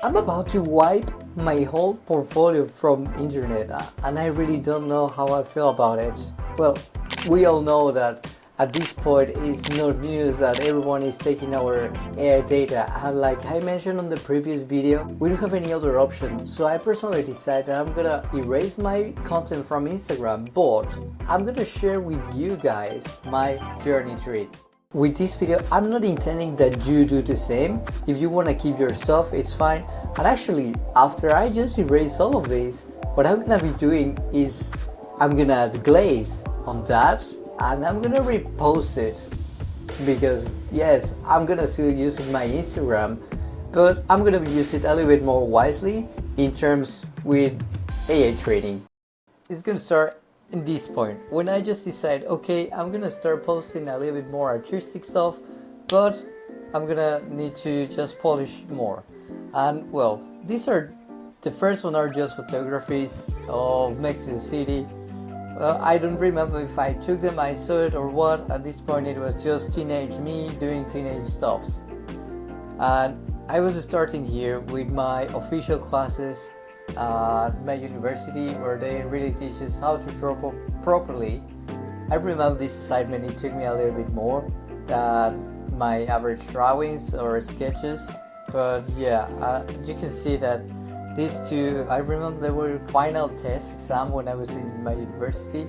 I'm about to wipe my whole portfolio from internet and I really don't know how I feel about it. Well, we all know that at this point it's not news that everyone is taking our AI data, and like I mentioned on the previous video, we don't have any other option. So I personally decided that I'm gonna erase my content from Instagram, but I'm gonna share with you guys my journey through it. With this video, I'm not intending that you do the same. If you want to keep your stuff, it's fine. And actually, after I just erase all of this, what I'm gonna be doing is I'm gonna add glaze on that and I'm gonna repost it, because yes, I'm gonna still use my Instagram, but I'm gonna use it a little bit more wisely in terms with AI training. It's gonna start in this point when I just decide, okay, I'm gonna start posting a little bit more artistic stuff, but I'm gonna need to just polish more. And well, these are the first one are just photographies of Mexico City. I don't remember if I took them, I saw it or what. At this point it was just teenage me doing teenage stuffs. And I was starting here with my official classes at my university, where they really teach us how to draw properly. I remember this assignment, it took me a little bit more than my average drawings or sketches, but yeah, you can see that these two, I remember they were final test exam when I was in my university,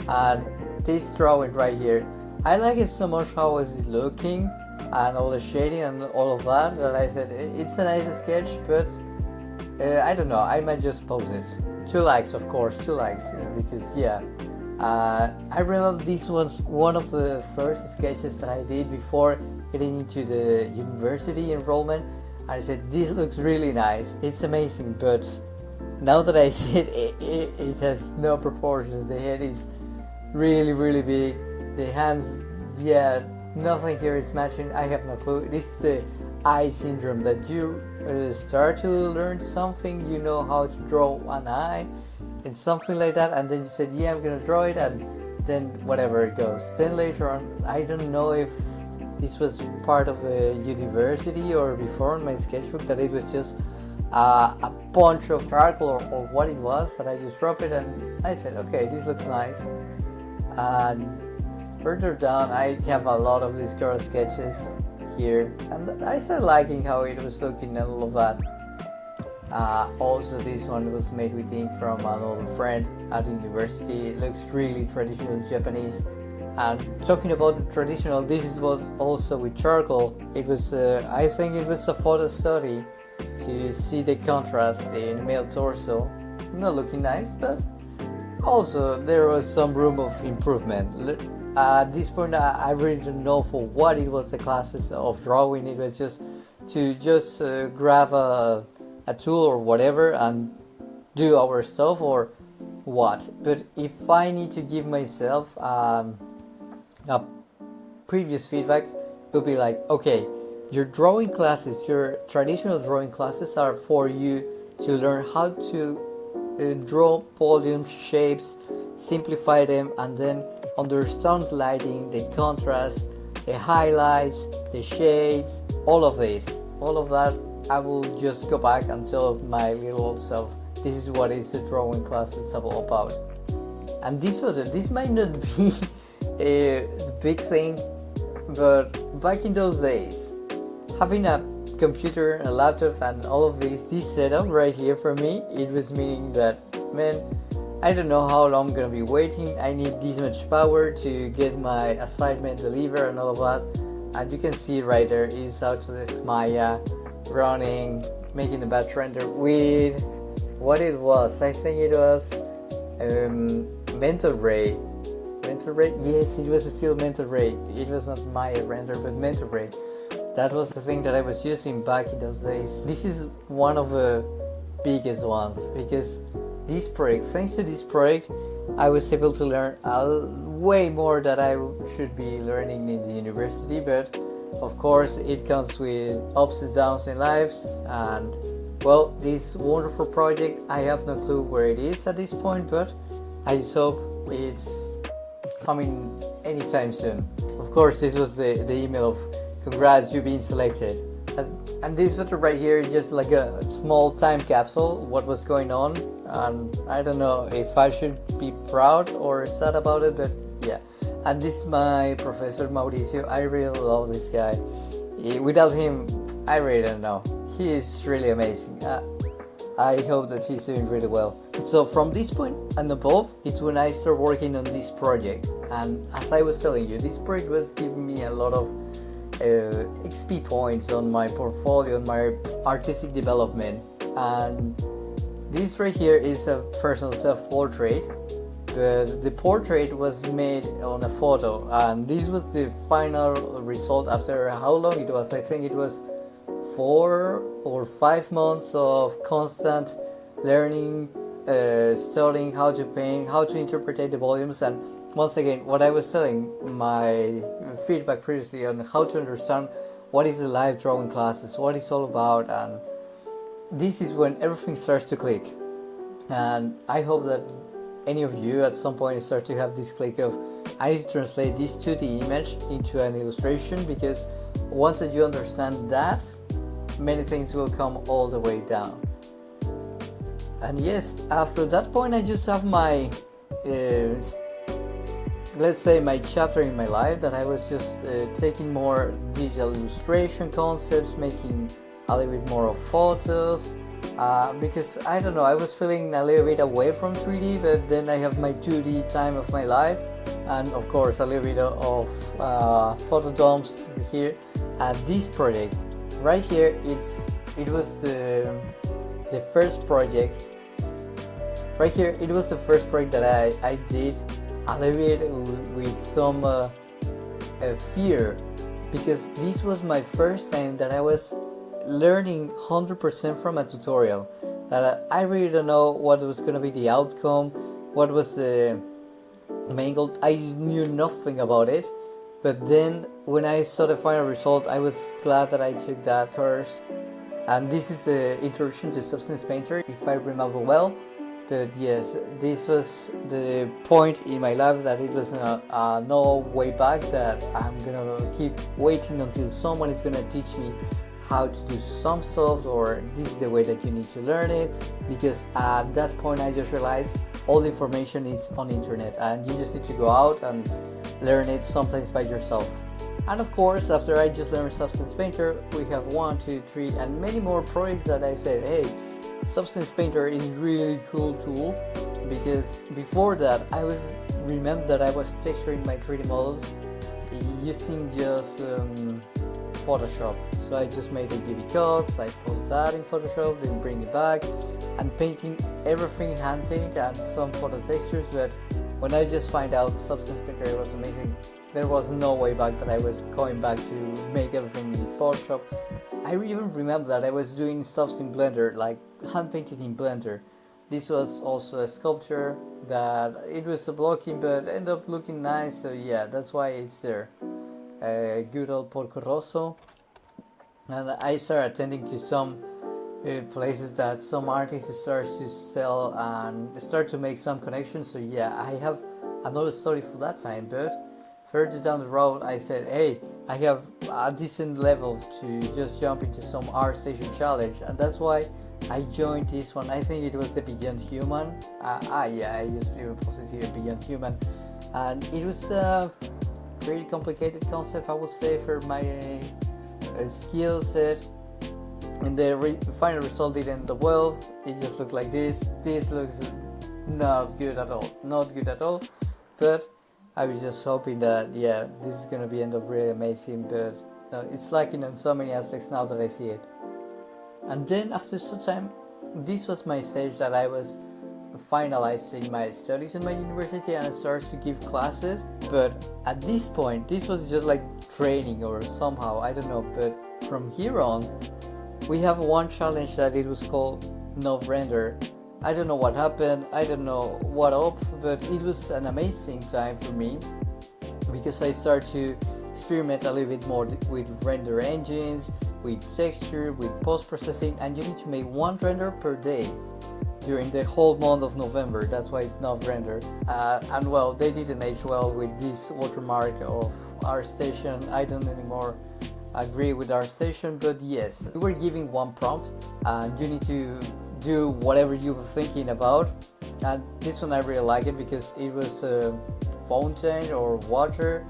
and this drawing right here, I like it so much how it's looking and all the shading and all of that, that I said it's a nice sketch, but I don't know, I might just post it. 2 likes, of course, 2 likes, because yeah. I remember this was one of the first sketches that I did before getting into the university enrollment. I said, this looks really nice, it's amazing, but now that I see it, it has no proportions. The head is really, really big. The hands, yeah, nothing here is matching. I have no clue. This is the eye syndrome, that you start to learn something, you know how to draw an eye and something like that, and then you said, yeah, I'm gonna draw it, and then whatever it goes. Then later on, I don't know if this was part of a university or before on my sketchbook, that it was just a bunch of charcoal or what it was, that I just dropped it and I said, okay, this looks nice. And further down I have a lot of these girl sketches here, and I started liking how it was looking and all of that. Also, this one was made with ink from an old friend at university. It looks really traditional Japanese. And talking about the traditional, this was also with charcoal. It was, I think it was a photo study to see the contrast in male torso. Not looking nice, but also there was some room of improvement. At this point, I really don't know for what it was the classes of drawing. It was just to grab a tool or whatever and do our stuff or what. But if I need to give myself a previous feedback, it would be like, okay, your drawing classes, your traditional drawing classes are for you to learn how to draw volumes, shapes, simplify them, and then understand lighting, the contrast, the highlights, the shades, all of this, all of that. I will just go back and tell my little old self, this is what is a drawing class it's all about. And this might not be a big thing, but back in those days, having a computer, a laptop, and all of this setup right here for me, it was meaning that, man, I don't know how long I'm gonna be waiting. I need this much power to get my assignment delivered and all of that. And you can see right there is Autodesk Maya running, making the batch render with what it was. I think it was Mental Ray. Mental Ray? Yes, it was still Mental Ray. It was not Maya render, but Mental Ray. That was the thing that I was using back in those days. This is one of the biggest ones, because this project, thanks to this project, I was able to learn way more that I should be learning in the university. But of course it comes with ups and downs in lives, and well, this wonderful project, I have no clue where it is at this point, but I just hope it's coming anytime soon. Of course, this was the email of congrats, you've been selected. And this photo right here is just like a small time capsule, what was going on. And I don't know if I should be proud or sad about it, but yeah. And this is my professor Mauricio. I really love this guy. Without him, I really don't know. He is really amazing. I hope that he's doing really well. So from this point and above, it's when I start working on this project. And as I was telling you, this project was giving me a lot of XP points on my portfolio, on my artistic development. And this right here is a personal self-portrait, but the portrait was made on a photo, and this was the final result after how long it was. I think it was 4 or 5 months of constant learning, studying how to paint, how to interpret the volumes. And once again, what I was telling my feedback previously on how to understand what is the live drawing classes, what it's all about, and this is when everything starts to click. And I hope that any of you at some point start to have this click of, I need to translate this 2D image into an illustration, because once that you understand that, many things will come all the way down. And yes, after that point I just have my let's say my chapter in my life that I was just taking more digital illustration concepts, making a little bit more of photos, because I don't know, I was feeling a little bit away from 3D, but then I have my 2D time of my life, and of course a little bit of photo dumps here. And this project right here, it was the first project right here. It was the first project that I did a little bit with some fear, because this was my first time that I was learning 100% from a tutorial, that I really don't know what was going to be the outcome, what was the main goal. I knew nothing about it, but then when I saw the final result, I was glad that I took that course. And this is the introduction to Substance Painter, if I remember well. But yes, this was the point in my life that it was no way back, that I'm gonna keep waiting until someone is gonna teach me how to do some stuff, or this is the way that you need to learn it. Because at that point I just realized all the information is on the internet, and you just need to go out and learn it, sometimes by yourself. And of course, after I just learned Substance Painter, we have 1, 2, 3 and many more projects that I said, hey, Substance Painter is really cool tool. Because before that I remember that I was texturing my 3D models using just Photoshop. So I just made the UV cuts, I post that in Photoshop, then bring it back, and painting everything hand paint and some photo textures. But when I just find out Substance Painter, it was amazing. There was no way back that I was going back to make everything in Photoshop. I even remember that I was doing stuff in Blender, like hand painted in Blender. This was also a sculpture that it was a blocking, but ended up looking nice. So yeah, that's why it's there. Good old Porco Rosso. And I started attending to some places that some artists start to sell and start to make some connections. So yeah, I have another story for that time. But further down the road, I said, hey, I have a decent level to just jump into some art station challenge, and that's why I joined this one. I think it was the Beyond Human. Yeah, I just posted here Beyond Human, and it was a pretty complicated concept, I would say, for my skill set. And the final result didn't end up well. It just looked like this. This looks not good at all. Not good at all. But I was just hoping that, yeah, this is gonna end up really amazing. But it's lacking on so many aspects now that I see it. And then after some time, this was my stage that I was finalizing my studies in my university, and I started to give classes. But at this point, this was just like training or somehow, I don't know. But from here on, we have one challenge that it was called No Render. I don't know what happened, I don't know what up, but it was an amazing time for me, because I started to experiment a little bit more with render engines, with texture, with post-processing, and you need to make one render per day during the whole month of November. That's why it's not render. And well, they didn't age well with this watermark of our station. I don't anymore agree with our session, but yes, we were giving one prompt and you need to do whatever you were thinking about. And this one I really like it because it was a fountain or water,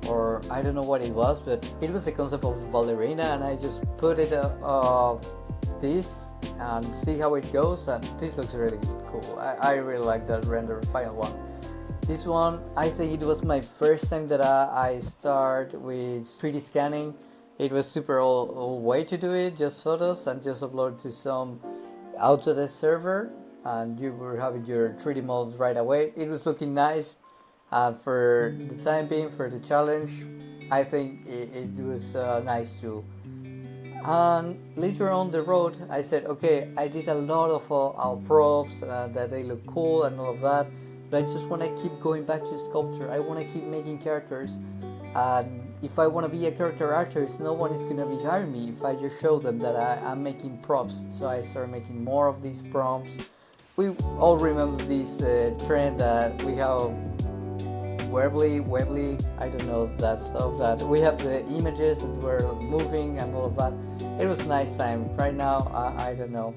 or I don't know what it was, but it was the concept of ballerina, and I just put it this and see how it goes, and this looks really cool. I really like that render final one. This one, I think it was my first time that I start with 3D scanning. It was super old way to do it, just photos and just upload to some Autodesk server, and you were having your 3D models right away. It was looking nice. For the time being, for the challenge, I think it was a nice tool. And later on the road, I said, okay, I did a lot of our props that they look cool and all of that, but I just want to keep going back to sculpture. I want to keep making characters, and if I want to be a character artist, no one is going to be hiring me if I just show them that I'm making props. So I started making more of these props. We all remember this trend that we have Weebly, I don't know that stuff, that we have the images that were moving and all of that. It was nice time. Right now, I don't know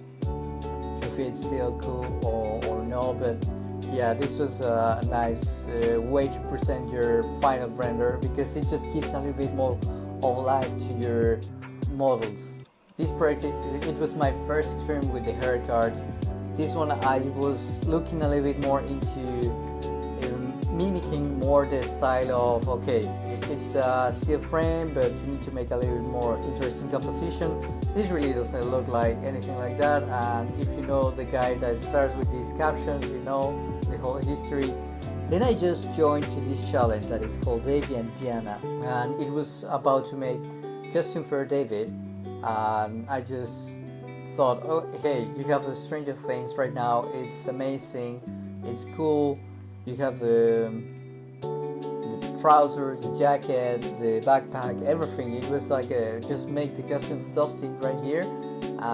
if it's still cool or no, but yeah, this was a nice way to present your final render because it just gives a little bit more of life to your models. This project, it was my first experiment with the hair cards. This one I was looking a little bit more into mimicking more the style of, okay, it's a steel frame, but you need to make a little bit more interesting composition. This really doesn't look like anything like that, and if you know the guy that starts with these captions, you know the whole history. Then I just joined to this challenge that is called Davy and Diana, and it was about to make costume for David, and I just thought, oh hey, you have the Stranger Things right now, it's amazing, it's cool. You have the trousers, the jacket, the backpack, everything. It was like just make the costume fantastic right here.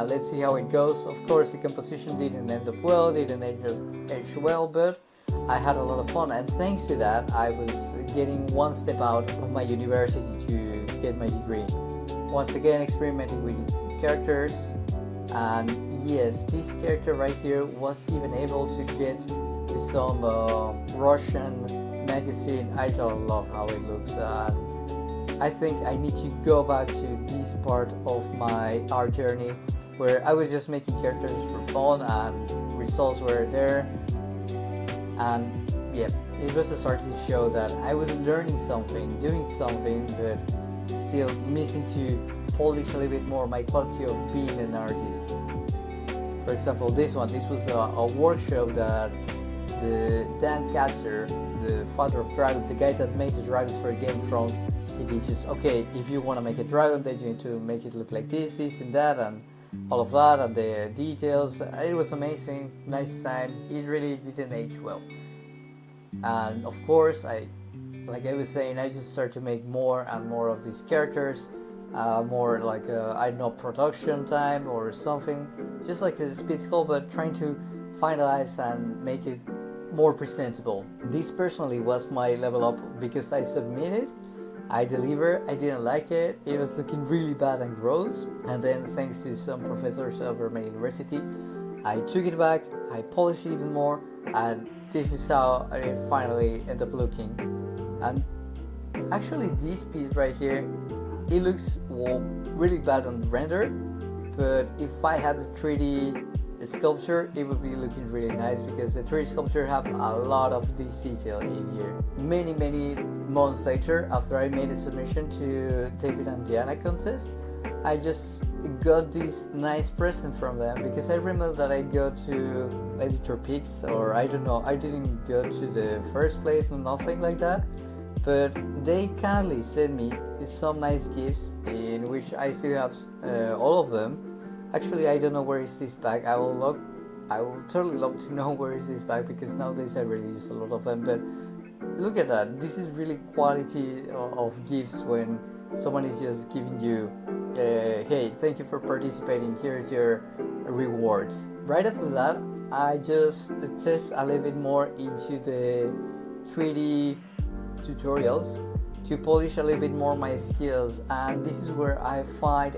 Let's see how it goes. Of course, the composition didn't end up well, didn't age well, but I had a lot of fun. And thanks to that, I was getting one step out of my university to get my degree. Once again, experimenting with characters. And yes, this character right here was even able to get to some Russian magazine. I just love how it looks. I think I need to go back to this part of my art journey where I was just making characters for fun and results were there. And yeah, it was a start to show that I was learning something, doing something, but still missing to polish a little bit more my quality of being an artist. For example, this was a workshop that the Dan Catcher, the father of dragons, the guy that made the dragons for Game of Thrones, he teaches, okay, if you want to make a dragon, then you need to make it look like this and that, and all of that, and the details. It was amazing, nice time. It really didn't age well. And of course, like I was saying, I just started to make more and more of these characters, more like I don't know, production time or something, just like a speed sculpt, but trying to finalize and make it more presentable. This personally was my level up because I submitted, I delivered, I didn't like it, it was looking really bad and gross, and then thanks to some professors over my university, I took it back, I polished it even more, and this is how it finally ended up looking. And actually this piece right here, it looks really bad on the render, but if I had the 3D sculpture, it would be looking really nice because the 3D sculpture have a lot of this detail in here. Many months later, after I made a submission to David and Diana contest, I just got this nice present from them because I remember that I got to Editor Picks, or I don't know, I didn't go to the first place or nothing like that, but they kindly sent me some nice gifts in which I still have all of them. Actually, I don't know where is this bag. I will totally love to know where is this bag because nowadays I really use a lot of them. But look at that. This is really quality of gifts when someone is just giving you, hey, thank you for participating. Here's your rewards. Right after that, I just test a little bit more into the 3D tutorials to polish a little bit more my skills, and this is where I find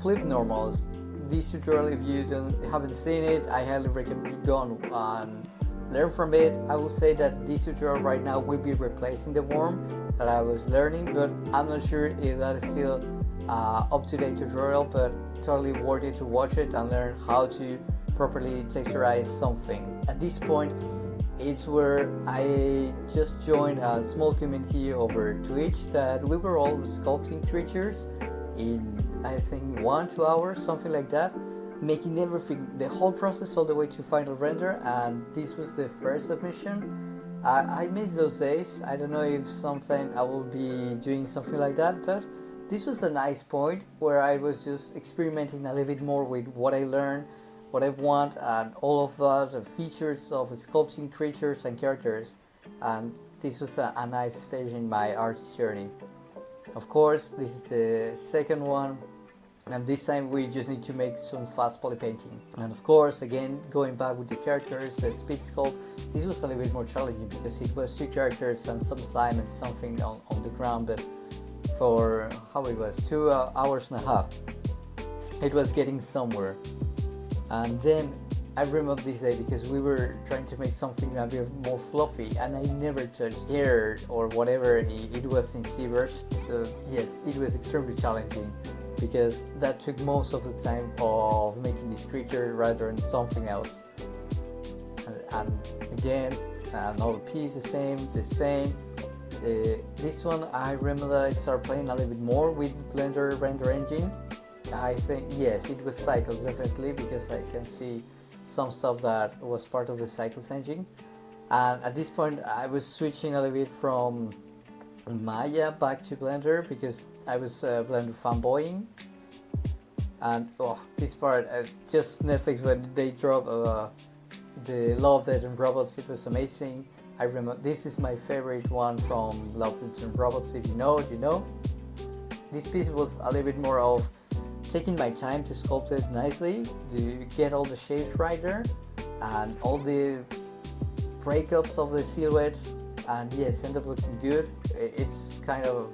flip normals. This tutorial, if you haven't seen it, I highly recommend you go and learn from it. I will say that this tutorial right now will be replacing the worm that I was learning, but I'm not sure if that is still up-to-date tutorial, but totally worth it to watch it and learn how to properly texturize something. At this point, it's where I just joined a small community over Twitch that we were all sculpting creatures in, I think, 1-2 hours, something like that, making everything, the whole process all the way to final render. And this was the first submission. I miss those days. I don't know if sometime I will be doing something like that, but this was a nice point where I was just experimenting a little bit more with what I learned, what I want, and all of the features of sculpting creatures and characters. And this was a nice stage in my artist journey. Of course, this is the second one, and this time we just need to make some fast poly painting. And of course, again, going back with the characters, the speed sculpt, this was a little bit more challenging because it was 2 characters and some slime and something on the ground, but for how it was 2 hours and a half, it was getting somewhere. And then I remember this day because we were trying to make something a bit more fluffy, and I never touched hair or whatever. It was in ZBrush, so yes, it was extremely challenging because that took most of the time of making this creature rather than something else. And again, another piece, the same. This one, I remember that I started playing a little bit more with Blender render engine. I think, yes, it was Cycles definitely, because I can see some stuff that was part of the Cycles engine. And at this point I was switching a little bit from Maya back to Blender because I was Blender fanboying. And this part, just Netflix, when they dropped the Love, Death and Robots, it was amazing. I remember this is my favorite one from Love, Death and Robots. If you know, you know. This piece was a little bit more of taking my time to sculpt it nicely, to get all the shapes right there and all the breakups of the silhouette, and yes, end up looking good. It's kind of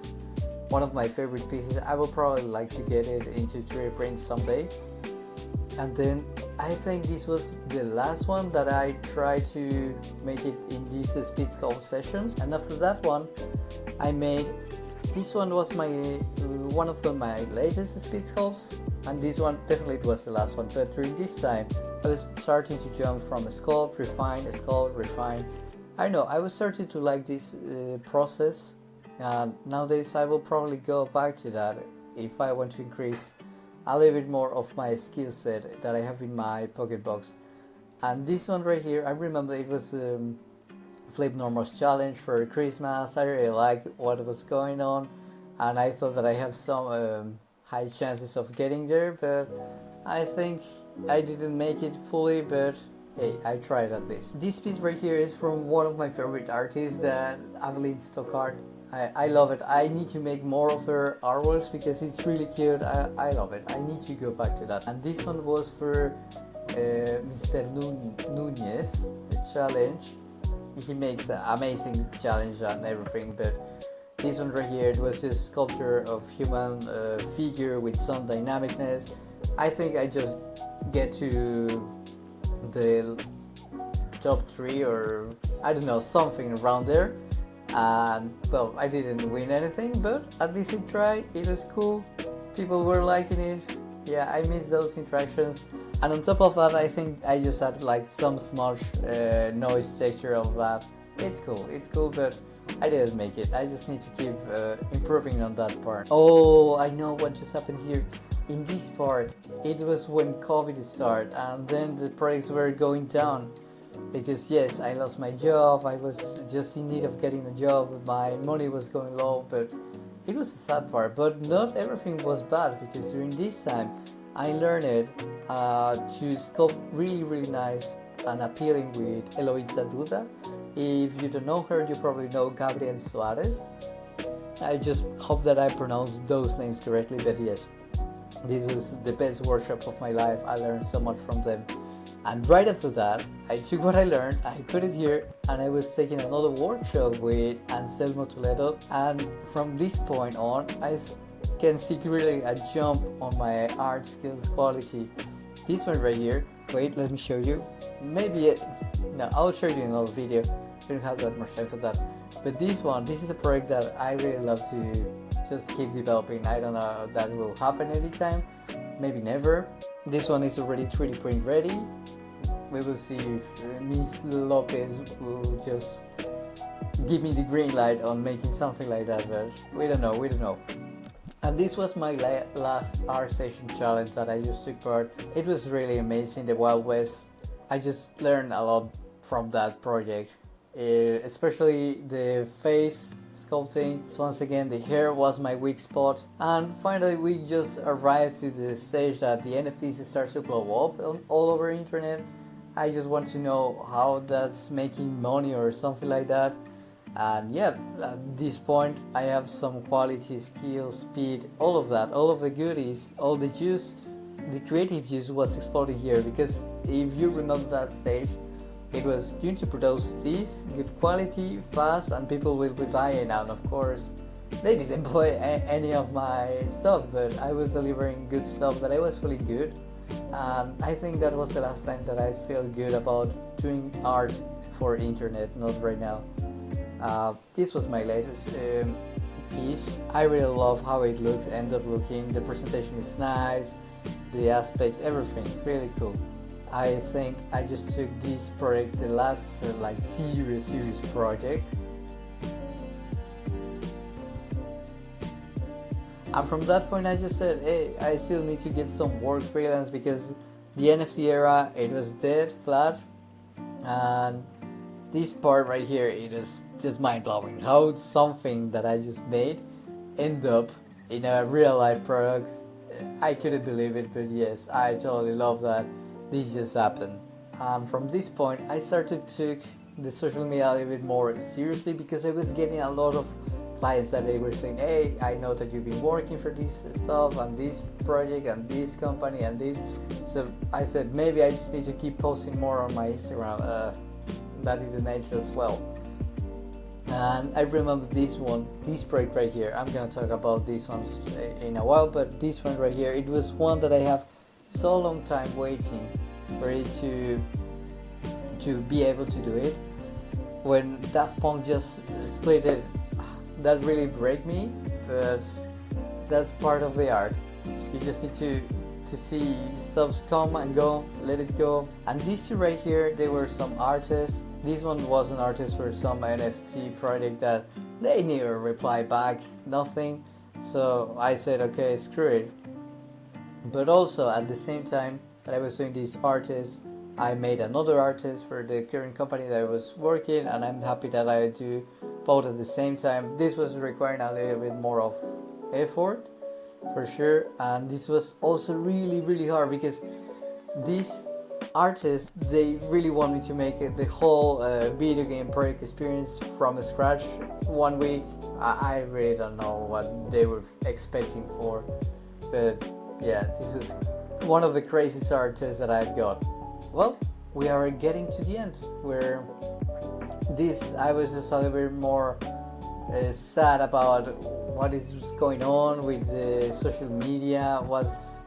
one of my favorite pieces. I will probably like to get it into 3D print someday. And then I think this was the last one that I tried to make it in these speed sculpt sessions. And after that one, I made, this one was one of my latest speed sculpts, and this one definitely it was the last one. But during this time, I was starting to jump from a sculpt, refine, a sculpt, refine. I don't know, I was starting to like this process, and nowadays I will probably go back to that if I want to increase a little bit more of my skill set that I have in my pocket box. And this one right here, I remember it was Flip Normals challenge for Christmas. I really liked what was going on, and I thought that I have some high chances of getting there, but I think I didn't make it fully, but hey, I tried at least. This piece right here is from one of my favorite artists, that Aveline Stockart. I love it. I need to make more of her artworks because it's really cute. I love it. I need to go back to that. And this one was for Mr. Nunez, a challenge. He makes an amazing challenge and everything, but this one right here, it was just sculpture of human figure with some dynamicness. I think I just get to the top 3 or I don't know, something around there. And well, I didn't win anything, but at least I tried. It was cool. People were liking it. Yeah, I miss those interactions. And on top of that, I think I just had like some smudge noise texture of that. It's cool, but I didn't make it. I just need to keep improving on that part. Oh, I know what just happened here. In this part, it was when COVID started, and then the projects were going down. Because yes, I lost my job, I was just in need of getting a job, my money was going low, but it was a sad part. But not everything was bad, because during this time I learned to sculpt really nice and appealing with Eloisa Duda. If you don't know her, you probably know Gabriel Suarez. I just hope that I pronounced those names correctly, but yes, this was the best workshop of my life. I learned so much from them. And right after that, I took what I learned, I put it here, and I was taking another workshop with Anselmo Toledo. And from this point on, I can see clearly a jump on my art skills quality. This one right here, wait, let me show you. No, I'll show you in another video. I don't have that much time for that. But this is a project that I really love to just keep developing. I don't know if that will happen anytime, maybe never. This one is already 3D print ready. We will see if Ms. Lopez will just give me the green light on making something like that, but we don't know. And this was my last art station challenge that I just took part. It was really amazing, the Wild West. I just learned a lot from that project, especially the face sculpting. So once again, the hair was my weak spot. And finally we just arrived to the stage that the NFTs start to blow up all over the internet. I just want to know how that's making money or something like that. And yeah, at this point I have some quality, skill, speed, all of that, all of the goodies, all the juice, the creative juice was exploded here. Because if you remember that stage, it was you need to produce this good quality fast and people will be buying. And of course they didn't buy any of my stuff, but I was delivering good stuff that I was feeling good. And I think that was the last time that I feel good about doing art for internet, not right now. This was my latest piece. I really love how it ended up looking. The presentation is nice, the aspect, everything, really cool. I think I just took this project, the last serious project. And from that point I just said, hey, I still need to get some work freelance, because the NFT era, it was dead, flat. And this part right here, it is just mind-blowing how something that I just made end up in a real life product. I couldn't believe it, but yes, I totally love that this just happened. From this point I started to take the social media a little bit more seriously, because I was getting a lot of clients that they were saying, hey, I know that you've been working for this stuff and this project and this company and this. So I said, maybe I just need to keep posting more on my Instagram. That is the nature as well. And I remember this project right here. I'm gonna talk about these ones in a while, but this one right here, it was one that I have so long time waiting for it to be able to do it. When Daft Punk just split it, that really break me, but that's part of the art. You just need to see stuff come and go, let it go. And these two right here, they were some artists. This one was an artist for some NFT project that they never replied back, nothing. So I said, okay, screw it. But also at the same time that I was doing these artists, I made another artist for the current company that I was working, and I'm happy that I do both at the same time. This was requiring a little bit more of effort for sure, and this was also really hard, because these artists, they really want me to make it the whole video game project experience from scratch 1 week. I really don't know what they were expecting for, but yeah, this is one of the craziest artists that I've got. Well, we are getting to the end, where I was just a little bit more sad about what is going on with the social media, what's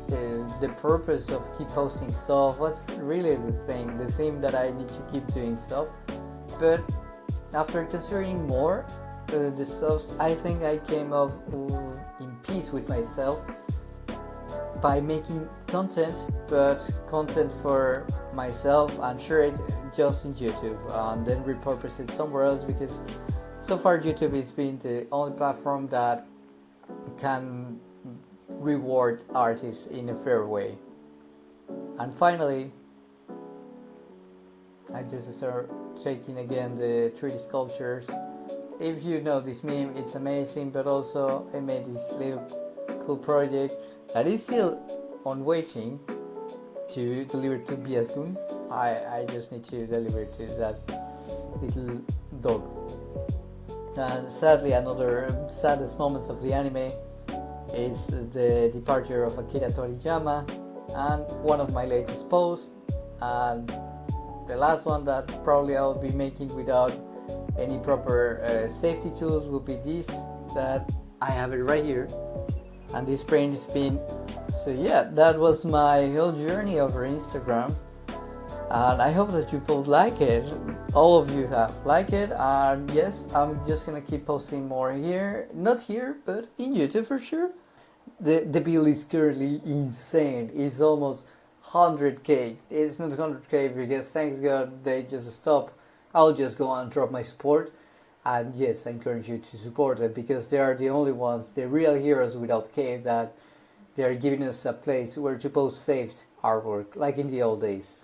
the purpose of keep posting stuff, what's really the theme that I need to keep doing stuff. But after considering more the stuff, I think I came up in peace with myself by making content, but content for myself, and share it just in YouTube and then repurpose it somewhere else, because so far YouTube has been the only platform that can reward artists in a fair way. And finally, I just start taking again the 3D sculptures. If you know this meme, it's amazing, but also I made this little cool project that is still on waiting to deliver to Biasgun. I just need to deliver to that little dog. And sadly, another saddest moments of the anime is the departure of Akira Toriyama, and one of my latest posts And the last one that probably I'll be making without any proper safety tools will be this, that I have it right here, and this paint is been. So yeah, that was my whole journey over Instagram, and I hope that you both like it. All of you have liked it, and yes, I'm just gonna keep posting more here, not here, but in YouTube for sure. The bill is currently insane. It's almost 100k. It's not 100k because thanks God they just stop. I'll just go and drop my support. And yes, I encourage you to support them because they are the only ones, the real heroes without cave, that they are giving us a place where to post saved artwork like in the old days.